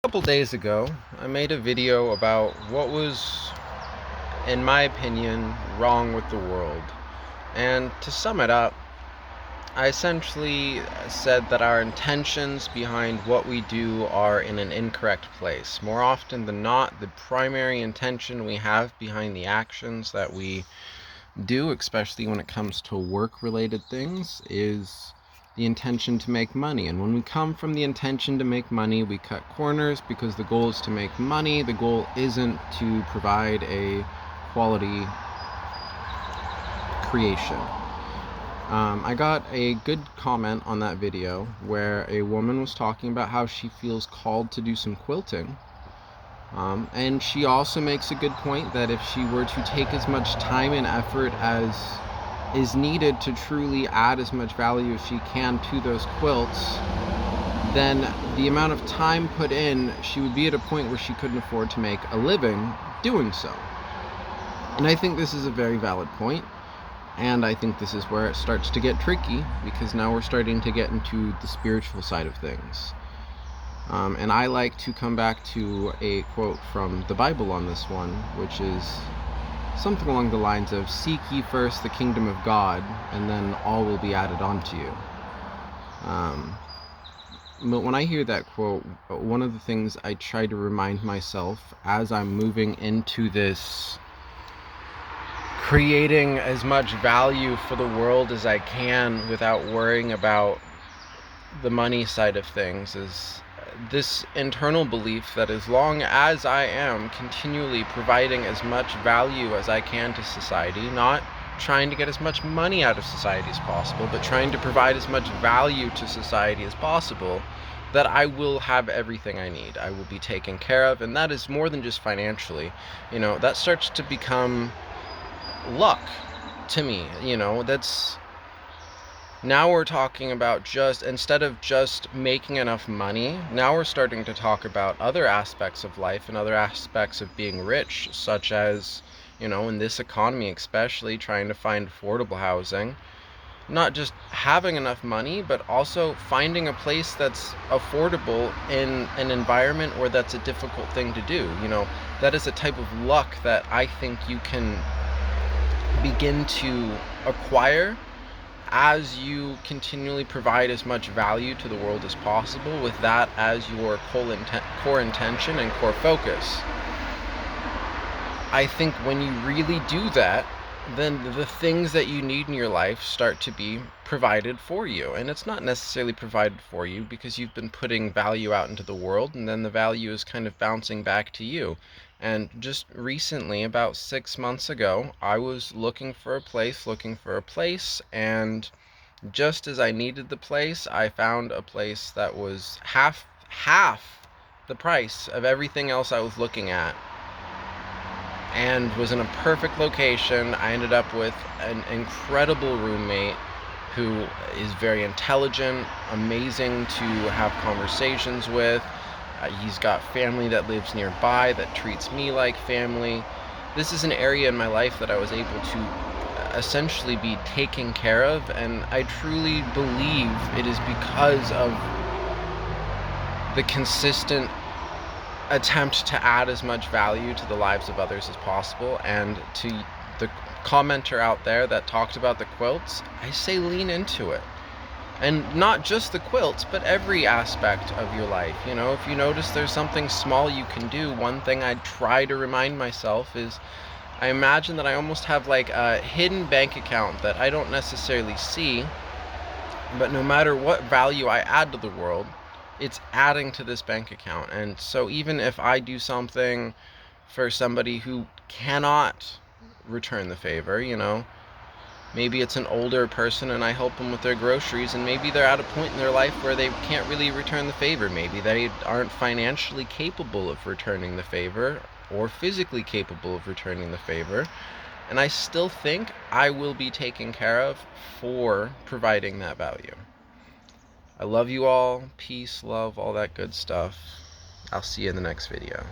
Couple days ago, I made a video about what was, in my opinion, wrong with the world. And to sum it up, I essentially said that our intentions behind what we do are in an incorrect place. More often than not, the primary intention we have behind the actions that we do, especially when it comes to work-related things, is the intention to make money. And when we come from the intention to make money, we cut corners because the goal is to make money. The goal isn't to provide a quality creation. I got a good comment on that video where a woman was talking about how she feels called to do some quilting. And she also makes a good point that if she were to take as much time and effort as is needed to truly add as much value as she can to those quilts, then the amount of time put in, she would be at a point where she couldn't afford to make a living doing so. And I think this is a very valid point, and I think this is where it starts to get tricky, because now we're starting to get into the spiritual side of things. And I like to come back to a quote from the Bible on this one, which is something along the lines of, "Seek ye first the kingdom of God, and then all will be added onto you." But when I hear that quote, one of the things I try to remind myself as I'm moving into this creating as much value for the world as I can without worrying about the money side of things is this internal belief that as long as I am continually providing as much value as I can to society, not trying to get as much money out of society as possible, but trying to provide as much value to society as possible, that I will have everything I need. I will be taken care of, and that is more than just financially. That starts to become luck to me. That's Now we're talking about, just instead of just making enough money, now we're starting to talk about other aspects of life and other aspects of being rich, such as, in this economy especially, trying to find affordable housing. Not just having enough money, but also finding a place that's affordable in an environment where that's a difficult thing to do. That is a type of luck that I think you can begin to acquire as you continually provide as much value to the world as possible, with that as your core intention and core focus. I think when you really do that, then the things that you need in your life start to be provided for you. And it's not necessarily provided for you because you've been putting value out into the world, and then the value is kind of bouncing back to you. And just recently, about 6 months ago, I was looking for a place, and just as I needed the place, I found a place that was half the price of everything else I was looking at, and was in a perfect location. I ended up with an incredible roommate who is very intelligent, amazing to have conversations with. He's got family that lives nearby that treats me like family. This is an area in my life that I was able to essentially be taken care of, and I truly believe it is because of the consistent attempt to add as much value to the lives of others as possible. And to the commenter out there that talked about the quilts, I say lean into it. And not just the quilts, but every aspect of your life. If you notice there's something small you can do, one thing I try to remind myself is, I imagine that I almost have like a hidden bank account that I don't necessarily see, but no matter what value I add to the world, it's adding to this bank account. And so even if I do something for somebody who cannot return the favor, maybe it's an older person and I help them with their groceries, and maybe they're at a point in their life where they can't really return the favor. Maybe they aren't financially capable of returning the favor or physically capable of returning the favor. And I still think I will be taken care of for providing that value. I love you all. Peace, love, all that good stuff. I'll see you in the next video.